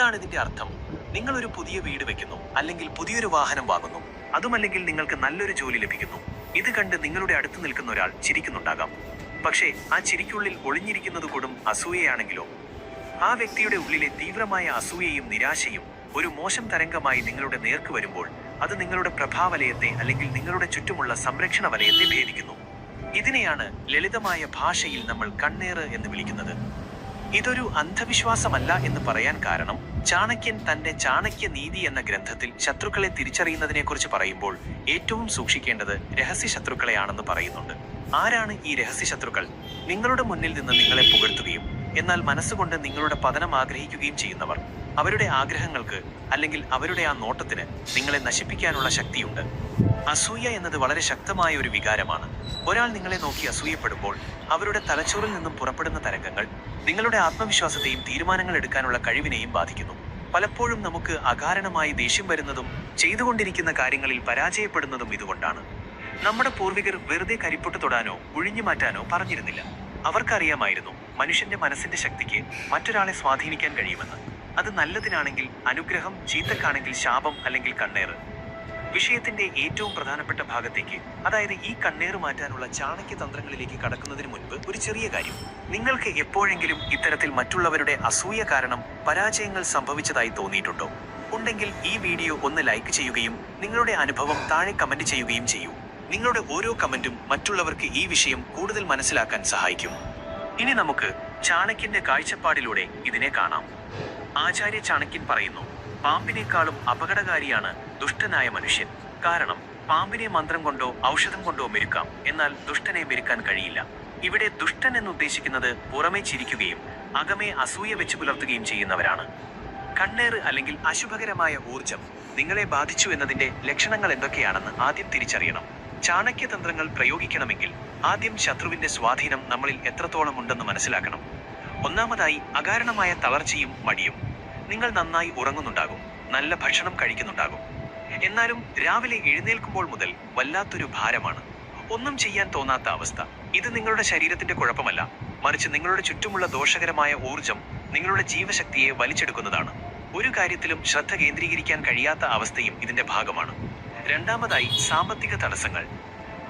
എന്താണ് ഇതിന്റെ അർത്ഥം? നിങ്ങൾ ഒരു പുതിയ വീട് വെക്കുന്നു, അല്ലെങ്കിൽ പുതിയൊരു വാഹനം വാങ്ങുന്നു, അതുമല്ലെങ്കിൽ നിങ്ങൾക്ക് നല്ലൊരു ജോലി ലഭിക്കുന്നു. ഇത് കണ്ട് നിങ്ങളുടെ അടുത്ത് നിൽക്കുന്ന ഒരാൾ ചിരിക്കുന്നുണ്ടാകാം. പക്ഷേ ആ ചിരിക്കുള്ളിൽ ഒളിഞ്ഞിരിക്കുന്നത് കൊടും അസൂയയാണെങ്കിലോ? ആ വ്യക്തിയുടെ ഉള്ളിലെ തീവ്രമായ അസൂയയും നിരാശയും ഒരു മോശം തരംഗമായി നിങ്ങളുടെ നേർക്ക് വരുമ്പോൾ അത് നിങ്ങളുടെ പ്രഭാവലയത്തെ അല്ലെങ്കിൽ നിങ്ങളുടെ ചുറ്റുമുള്ള സംരക്ഷണ വലയത്തെ ഭേദിക്കുന്നു. ഇതിനെയാണ് ലളിതമായ ഭാഷയിൽ നമ്മൾ കണ്ണേറ് എന്ന് വിളിക്കുന്നത്. ഇതൊരു അന്ധവിശ്വാസമല്ല എന്ന് പറയാൻ കാരണം, ചാണക്യൻ തന്റെ ചാണക്യ നീതി എന്ന ഗ്രന്ഥത്തിൽ ശത്രുക്കളെ തിരിച്ചറിയുന്നതിനെക്കുറിച്ച് പറയുമ്പോൾ ഏറ്റവും സൂക്ഷിക്കേണ്ടത് രഹസ്യ ശത്രുക്കളെയാണെന്ന് പറയുന്നുണ്ട്. ആരാണ് ഈ രഹസ്യ ശത്രുക്കൾ? നിങ്ങളുടെ മുന്നിൽ നിന്ന് നിങ്ങളെ പുകഴ്ത്തുകയും എന്നാൽ മനസ്സുകൊണ്ട് നിങ്ങളുടെ പതനം ആഗ്രഹിക്കുകയും ചെയ്യുന്നവർ. അവരുടെ ആഗ്രഹങ്ങൾക്ക് അല്ലെങ്കിൽ അവരുടെ ആ നോട്ടത്തിന് നിങ്ങളെ നശിപ്പിക്കാനുള്ള ശക്തിയുണ്ട്. അസൂയ എന്നത് വളരെ ശക്തമായ ഒരു വികാരമാണ്. ഒരാൾ നിങ്ങളെ നോക്കി അസൂയപ്പെടുമ്പോൾ അവരുടെ തലച്ചോറിൽ നിന്നും പുറപ്പെടുന്ന തരംഗങ്ങൾ നിങ്ങളുടെ ആത്മവിശ്വാസത്തെയും തീരുമാനങ്ങൾ എടുക്കാനുള്ള കഴിവിനെയും ബാധിക്കുന്നു. പലപ്പോഴും നമുക്ക് അകാരണമായി ദേഷ്യം വരുന്നതും ചെയ്തുകൊണ്ടിരിക്കുന്ന കാര്യങ്ങളിൽ പരാജയപ്പെടുന്നതും ഇതുകൊണ്ടാണ്. നമ്മുടെ പൂർവികർ വെറുതെ കരിപ്പൊട്ട് തൊടാനോ ഒഴിഞ്ഞു മാറ്റാനോ പറഞ്ഞിരുന്നില്ല. അവർക്കറിയാമായിരുന്നു മനുഷ്യന്റെ മനസ്സിന്റെ ശക്തിക്ക് മറ്റൊരാളെ സ്വാധീനിക്കാൻ കഴിയുമെന്ന്. അത് നല്ലതിനാണെങ്കിൽ അനുഗ്രഹം, ചീത്തക്കാണെങ്കിൽ ശാപം അല്ലെങ്കിൽ കണ്ണേറ്. വിഷയത്തിന്റെ ഏറ്റവും പ്രധാനപ്പെട്ട ഭാഗത്തേക്ക്, അതായത് ഈ കണ്ണേറ് മാറ്റാനുള്ള ചാണക്യ തന്ത്രങ്ങളിലേക്ക് കടക്കുന്നതിന് മുൻപ് ഒരു ചെറിയ കാര്യം. നിങ്ങൾക്ക് എപ്പോഴെങ്കിലും ഇത്തരത്തിൽ മറ്റുള്ളവരുടെ അസൂയ കാരണം പരാജയങ്ങൾ സംഭവിച്ചതായി തോന്നിയിട്ടുണ്ടോ? ഉണ്ടെങ്കിൽ ഈ വീഡിയോ ഒന്ന് ലൈക്ക് ചെയ്യുകയും നിങ്ങളുടെ അനുഭവം താഴെ കമന്റ് ചെയ്യുകയും ചെയ്യൂ. നിങ്ങളുടെ ഓരോ കമന്റും മറ്റുള്ളവർക്ക് ഈ വിഷയം കൂടുതൽ മനസ്സിലാക്കാൻ സഹായിക്കും. ഇനി നമുക്ക് ചാണക്യന്റെ കാഴ്ചപ്പാടിലൂടെ ഇതിനെ കാണാം. ആചാര്യ ചാണക്യൻ പറയുന്നു, പാമ്പിനേക്കാളും അപകടകാരിയാണ് ദുഷ്ടനായ മനുഷ്യൻ. കാരണം പാമ്പിനെ മന്ത്രം കൊണ്ടോ ഔഷധം കൊണ്ടോ മെരുക്കാം, എന്നാൽ ദുഷ്ടനെ മെരുക്കാൻ കഴിയില്ല. ഇവിടെ ദുഷ്ടൻ എന്നുദ്ദേശിക്കുന്നത് പുറമെ ചിരിക്കുകയും അകമേ അസൂയ വെച്ച് പുലർത്തുകയും ചെയ്യുന്നവരാണ്. കണ്ണേറ് അല്ലെങ്കിൽ അശുഭകരമായ ഊർജം നിങ്ങളെ ബാധിച്ചു എന്നതിന്റെ ലക്ഷണങ്ങൾ എന്തൊക്കെയാണെന്ന് ആദ്യം തിരിച്ചറിയണം. ചാണക്യതന്ത്രങ്ങൾ പ്രയോഗിക്കണമെങ്കിൽ ആദ്യം ശത്രുവിന്റെ സ്വാധീനം നമ്മളിൽ എത്രത്തോളം ഉണ്ടെന്ന് മനസ്സിലാക്കണം. ഒന്നാമതായി അകാരണമായ തളർച്ചയും മടിയും. നിങ്ങൾ നന്നായി ഉറങ്ങുന്നുണ്ടാകും, നല്ല ഭക്ഷണം കഴിക്കുന്നുണ്ടാകും, എന്നാലും രാവിലെ എഴുന്നേൽക്കുമ്പോൾ മുതൽ വല്ലാത്തൊരു ഭാരമാണ്, ഒന്നും ചെയ്യാൻ തോന്നാത്ത അവസ്ഥ. ഇത് നിങ്ങളുടെ ശരീരത്തിന്റെ കുഴപ്പമല്ല, മറിച്ച് നിങ്ങളുടെ ചുറ്റുമുള്ള ദോഷകരമായ ഊർജം നിങ്ങളുടെ ജീവശക്തിയെ വലിച്ചെടുക്കുന്നതാണ്. ഒരു കാര്യത്തിലും ശ്രദ്ധ കേന്ദ്രീകരിക്കാൻ കഴിയാത്ത അവസ്ഥയും ഇതിന്റെ ഭാഗമാണ്. രണ്ടാമതായി സാമ്പത്തിക തടസ്സങ്ങൾ.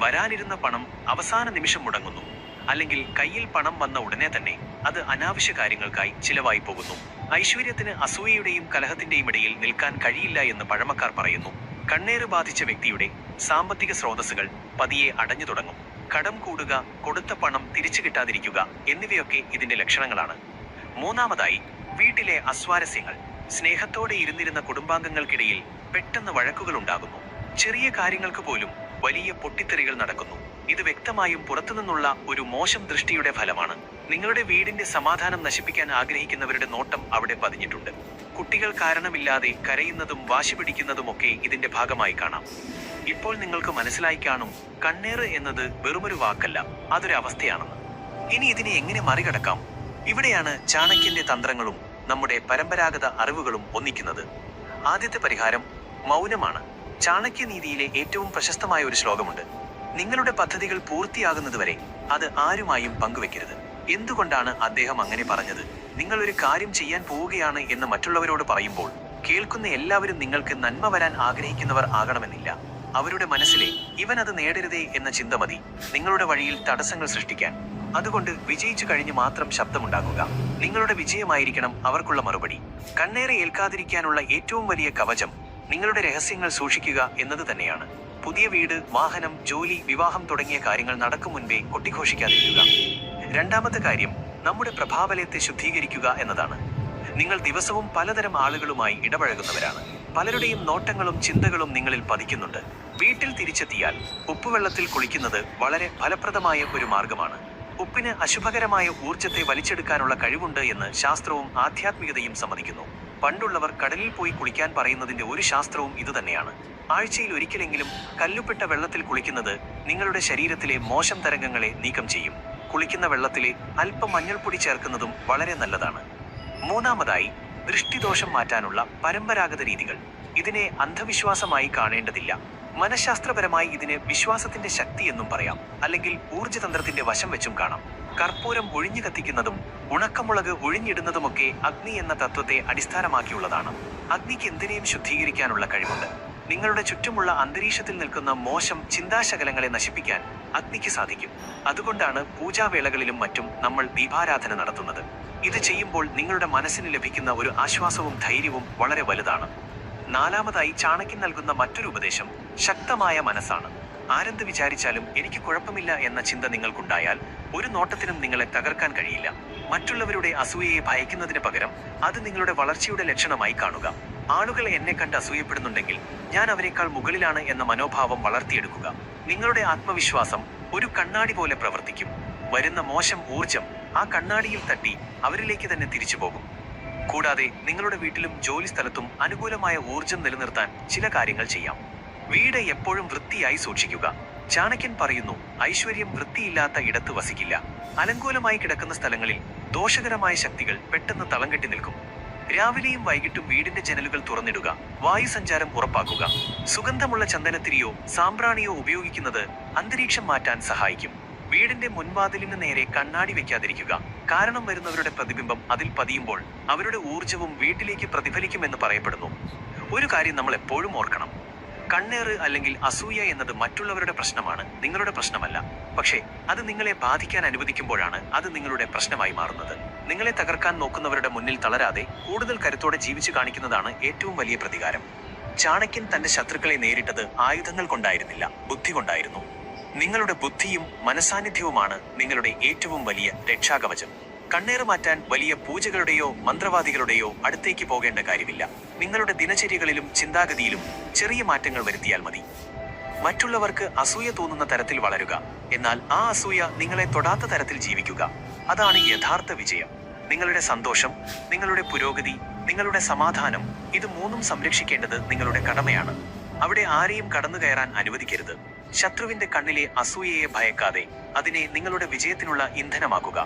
വരാനിരുന്ന പണം അവസാന നിമിഷം മുടങ്ങുന്നു, അല്ലെങ്കിൽ കയ്യിൽ പണം വന്ന ഉടനെ തന്നെ അത് അനാവശ്യ കാര്യങ്ങൾക്കായി ചിലവായി പോകുന്നു. ഐശ്വര്യത്തിന് അസൂയയുടെയും കലഹത്തിന്റെയും ഇടയിൽ നിൽക്കാൻ കഴിയില്ല എന്ന് പഴമക്കാർ പറയുന്നു. കണ്ണേറ് ബാധിച്ച വ്യക്തിയുടെ സാമ്പത്തിക സ്രോതസ്സുകൾ പതിയെ അടഞ്ഞു തുടങ്ങും. കടം കൂടുക, കൊടുത്ത പണം തിരിച്ചു കിട്ടാതിരിക്കുക എന്നിവയൊക്കെ ഇതിന്റെ ലക്ഷണങ്ങളാണ്. മൂന്നാമതായി വീട്ടിലെ അസ്വാരസ്യങ്ങൾ. സ്നേഹത്തോടെ ഇരുന്നിരുന്ന കുടുംബാംഗങ്ങൾക്കിടയിൽ പെട്ടെന്ന് വഴക്കുകൾ ഉണ്ടാകുന്നു. ചെറിയ കാര്യങ്ങൾക്ക് പോലും വലിയ പൊട്ടിത്തെറികൾ നടക്കുന്നു. ഇത് വ്യക്തമായും പുറത്തുനിന്നുള്ള ഒരു മോശം ദൃഷ്ടിയുടെ ഫലമാണ്. നിങ്ങളുടെ വീടിന്റെ സമാധാനം നശിപ്പിക്കാൻ ആഗ്രഹിക്കുന്നവരുടെ നോട്ടം അവിടെ പതിഞ്ഞിട്ടുണ്ട്. കുട്ടികൾ കാരണമില്ലാതെ കരയുന്നതും വാശി പിടിക്കുന്നതുമൊക്കെ ഇതിന്റെ ഭാഗമായി കാണാം. ഇപ്പോൾ നിങ്ങൾക്ക് മനസ്സിലായി കാണും, കണ്ണേറ് എന്നത് വെറുമൊരു വാക്കല്ല, അതൊരു അവസ്ഥയാണെന്ന്. ഇനി ഇതിനെ എങ്ങനെ മറികടക്കാം? ഇവിടെയാണ് ചാണക്യന്റെ തന്ത്രങ്ങളും നമ്മുടെ പരമ്പരാഗത അറിവുകളും ഒന്നിക്കുന്നത്. ആദ്യത്തെ പരിഹാരം മൗനമാണ്. ചാണക്യനീതിയിലെ ഏറ്റവും പ്രശസ്തമായ ഒരു ശ്ലോകമുണ്ട്: നിങ്ങളുടെ പദ്ധതികൾ പൂർത്തിയാകുന്നതുവരെ അത് ആരുമായും പങ്കുവെക്കരുത്. എന്തുകൊണ്ടാണ് അദ്ദേഹം അങ്ങനെ പറഞ്ഞത്? നിങ്ങൾ ഒരു കാര്യം ചെയ്യാൻ പോവുകയാണ് എന്ന് മറ്റുള്ളവരോട് പറയുമ്പോൾ കേൾക്കുന്ന എല്ലാവരും നിങ്ങൾക്ക് നന്മ വരാൻ ആഗ്രഹിക്കുന്നവർ ആകണമെന്നില്ല. അവരുടെ മനസ്സിലെ ഇവൻ അത് നേടരുതേ എന്ന ചിന്ത മതി നിങ്ങളുടെ വഴിയിൽ തടസ്സങ്ങൾ സൃഷ്ടിക്കാൻ. അതുകൊണ്ട് വിജയിച്ചു കഴിഞ്ഞ് മാത്രം ശബ്ദമുണ്ടാക്കുക. നിങ്ങളുടെ വിജയമായിരിക്കണം അവർക്കുള്ള മറുപടി. കണ്ണേറെ ഏൽക്കാതിരിക്കാനുള്ള ഏറ്റവും വലിയ കവചം നിങ്ങളുടെ രഹസ്യങ്ങൾ സൂക്ഷിക്കുക എന്നത് തന്നെയാണ്. പുതിയ വീട്, വാഹനം, ജോലി, വിവാഹം തുടങ്ങിയ കാര്യങ്ങൾ നടക്കും മുൻപേ കൊട്ടിഘോഷിക്കാതിരിക്കുക. രണ്ടാമത്തെ കാര്യം നമ്മുടെ പ്രഭാവലയത്തെ ശുദ്ധീകരിക്കുക എന്നതാണ്. നിങ്ങൾ ദിവസവും പലതരം ആളുകളുമായി ഇടപഴകുന്നവരാണ്. പലരുടെയും നോട്ടങ്ങളും ചിന്തകളും നിങ്ങളിൽ പതിക്കുന്നുണ്ട്. വീട്ടിൽ തിരിച്ചെത്തിയാൽ ഉപ്പുവെള്ളത്തിൽ കുളിക്കുന്നത് വളരെ ഫലപ്രദമായ ഒരു മാർഗമാണ്. ഉപ്പിന് അശുഭകരമായ ഊർജത്തെ വലിച്ചെടുക്കാനുള്ള കഴിവുണ്ട് എന്ന് ശാസ്ത്രവും ആധ്യാത്മികതയും സമ്മതിക്കുന്നു. പണ്ടുള്ളവർ കടലിൽ പോയി കുളിക്കാൻ പറയുന്നതിന്റെ ഒരു ശാസ്ത്രവും ഇതുതന്നെയാണ്. ആഴ്ചയിൽ ഒരിക്കലെങ്കിലും കല്ലുപ്പെട്ട വെള്ളത്തിൽ കുളിക്കുന്നത് നിങ്ങളുടെ ശരീരത്തിലെ മോശം തരംഗങ്ങളെ നീക്കം ചെയ്യും. കുളിക്കുന്ന വെള്ളത്തിലെ അല്പം മഞ്ഞൾപ്പൊടി ചേർക്കുന്നതും വളരെ നല്ലതാണ്. മൂന്നാമതായി ദൃഷ്ടിദോഷം മാറ്റാനുള്ള പരമ്പരാഗത രീതികൾ. ഇതിനെ അന്ധവിശ്വാസമായി കാണേണ്ടതില്ല. മനഃശാസ്ത്രപരമായി ഇതിന് വിശ്വാസത്തിന്റെ ശക്തി എന്നും പറയാം, അല്ലെങ്കിൽ ഊർജ്ജതന്ത്രത്തിന്റെ വശം വെച്ചും കാണാം. കർപ്പൂരം ഒഴിഞ്ഞു കത്തിക്കുന്നതും ഉണക്കമുളക് ഒഴിഞ്ഞിടുന്നതുമൊക്കെ അഗ്നി എന്ന തത്വത്തെ അടിസ്ഥാനമാക്കിയുള്ളതാണ്. അഗ്നിക്ക് എന്തിനേയും ശുദ്ധീകരിക്കാനുള്ള കഴിവുണ്ട്. നിങ്ങളുടെ ചുറ്റുമുള്ള അന്തരീക്ഷത്തിൽ നിൽക്കുന്ന മോശം ചിന്താശകലങ്ങളെ നശിപ്പിക്കാൻ അഗ്നിക്ക് സാധിക്കും. അതുകൊണ്ടാണ് പൂജാവേളകളിലും മറ്റും നമ്മൾ ദീപാരാധന നടത്തുന്നത്. ഇത് ചെയ്യുമ്പോൾ നിങ്ങളുടെ മനസ്സിന് ലഭിക്കുന്ന ഒരു ആശ്വാസവും ധൈര്യവും വളരെ വലുതാണ്. നാലാമതായി ചാണക്യൻ നൽകുന്ന മറ്റൊരു ഉപദേശം ശക്തമായ മനസ്സാണ്. ആരെന്ത് വിചാരിച്ചാലും എനിക്ക് കുഴപ്പമില്ല എന്ന ചിന്ത നിങ്ങൾക്കുണ്ടായാൽ ഒരു നോട്ടത്തിനും നിങ്ങളെ തകർക്കാൻ കഴിയില്ല. മറ്റുള്ളവരുടെ അസൂയയെ ഭയക്കുന്നതിന് പകരം അത് നിങ്ങളുടെ വളർച്ചയുടെ ലക്ഷണമായി കാണുക. ആളുകൾ എന്നെ കണ്ട് അസൂയപ്പെടുന്നുണ്ടെങ്കിൽ ഞാൻ അവരെക്കാൾ മുകളിലാണ് എന്ന മനോഭാവം വളർത്തിയെടുക്കുക. നിങ്ങളുടെ ആത്മവിശ്വാസം ഒരു കണ്ണാടി പോലെ പ്രവർത്തിക്കും. വരുന്ന മോശം ഊർജം ആ കണ്ണാടിയിൽ തട്ടി അവരിലേക്ക് തന്നെ തിരിച്ചു പോകും. കൂടാതെ നിങ്ങളുടെ വീട്ടിലും ജോലി സ്ഥലത്തും അനുകൂലമായ ഊർജം നിലനിർത്താൻ ചില കാര്യങ്ങൾ ചെയ്യാം. വീട് എപ്പോഴും വൃത്തിയായി സൂക്ഷിക്കുക. ചാണക്യൻ പറയുന്നു, ഐശ്വര്യം വൃത്തിയില്ലാത്ത ഇടത്ത് വസിക്കില്ല. അലങ്കോലമായി കിടക്കുന്ന സ്ഥലങ്ങളിൽ ദോഷകരമായ ശക്തികൾ പെട്ടെന്ന് തളം കെട്ടി നിൽക്കും. രാവിലെയും വൈകിട്ടും വീടിന്റെ ജനലുകൾ തുറന്നിടുക. വായുസഞ്ചാരം ഉറപ്പാക്കുക. സുഗന്ധമുള്ള ചന്ദനത്തിരിയോ സാമ്പ്രാണിയോ ഉപയോഗിക്കുന്നത് അന്തരീക്ഷം മാറ്റാൻ സഹായിക്കും. വീടിന്റെ മുൻവാതിലിന് നേരെ കണ്ണാടി വെക്കാതിരിക്കുക. കാരണം വരുന്നവരുടെ പ്രതിബിംബം അതിൽ പതിയുമ്പോൾ അവരുടെ ഊർജവും വീട്ടിലേക്ക് പ്രതിഫലിക്കുമെന്ന് പറയപ്പെടുന്നു. ഒരു കാര്യം നമ്മൾ എപ്പോഴും ഓർക്കണം, കണ്ണേറ് അല്ലെങ്കിൽ അസൂയ എന്നത് മറ്റുള്ളവരുടെ പ്രശ്നമാണ്, നിങ്ങളുടെ പ്രശ്നമല്ല. പക്ഷേ അത് നിങ്ങളെ ബാധിക്കാൻ അനുവദിക്കുമ്പോഴാണ് അത് നിങ്ങളുടെ പ്രശ്നമായി മാറുന്നത്. നിങ്ങളെ തകർക്കാൻ നോക്കുന്നവരുടെ മുന്നിൽ തളരാതെ കൂടുതൽ കരുത്തോടെ ജീവിച്ചു കാണിക്കുന്നതാണ് ഏറ്റവും വലിയ പ്രതികാരം. ചാണക്യൻ തന്റെ ശത്രുക്കളെ നേരിട്ടത് ആയുധങ്ങൾ കൊണ്ടായിരുന്നില്ല, ബുദ്ധി കൊണ്ടായിരുന്നു. നിങ്ങളുടെ ബുദ്ധിയും മനസാന്നിധ്യവുമാണ് നിങ്ങളുടെ ഏറ്റവും വലിയ രക്ഷാകവചം. കണ്ണേറ് മാറ്റാൻ വലിയ പൂജകളുടെയോ മന്ത്രവാദികളുടെയോ അടുത്തേക്ക് പോകേണ്ട കാര്യമില്ല. നിങ്ങളുടെ ദിനചര്യകളിലും ചിന്താഗതിയിലും ചെറിയ മാറ്റങ്ങൾ വരുത്തിയാൽ മതി. മറ്റുള്ളവർക്ക് അസൂയ തോന്നുന്ന തരത്തിൽ വളരുക, എന്നാൽ ആ അസൂയ നിങ്ങളെ തൊടാത്ത തരത്തിൽ ജീവിക്കുക. അതാണ് യഥാർത്ഥ വിജയം. നിങ്ങളുടെ സന്തോഷം, നിങ്ങളുടെ പുരോഗതി, നിങ്ങളുടെ സമാധാനം, ഇത് മൂന്നും സംരക്ഷിക്കേണ്ടത് നിങ്ങളുടെ കടമയാണ്. അവിടെ ആരെയും കടന്നു കയറാൻ അനുവദിക്കരുത്. ശത്രുവിന്റെ കണ്ണിലെ അസൂയയെ ഭയക്കാതെ അതിനെ നിങ്ങളുടെ വിജയത്തിനുള്ള ഇന്ധനമാക്കുക.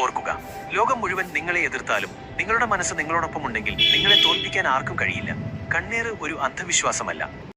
ഓർക്കുക, ലോകം മുഴുവൻ നിങ്ങളെ എതിർത്താലും നിങ്ങളുടെ മനസ്സ് നിങ്ങളോടൊപ്പം ഉണ്ടെങ്കിൽ നിങ്ങളെ തോൽപ്പിക്കാൻ ആർക്കും കഴിയില്ല. കണ്ണേറ് ഒരു അന്ധവിശ്വാസമല്ല,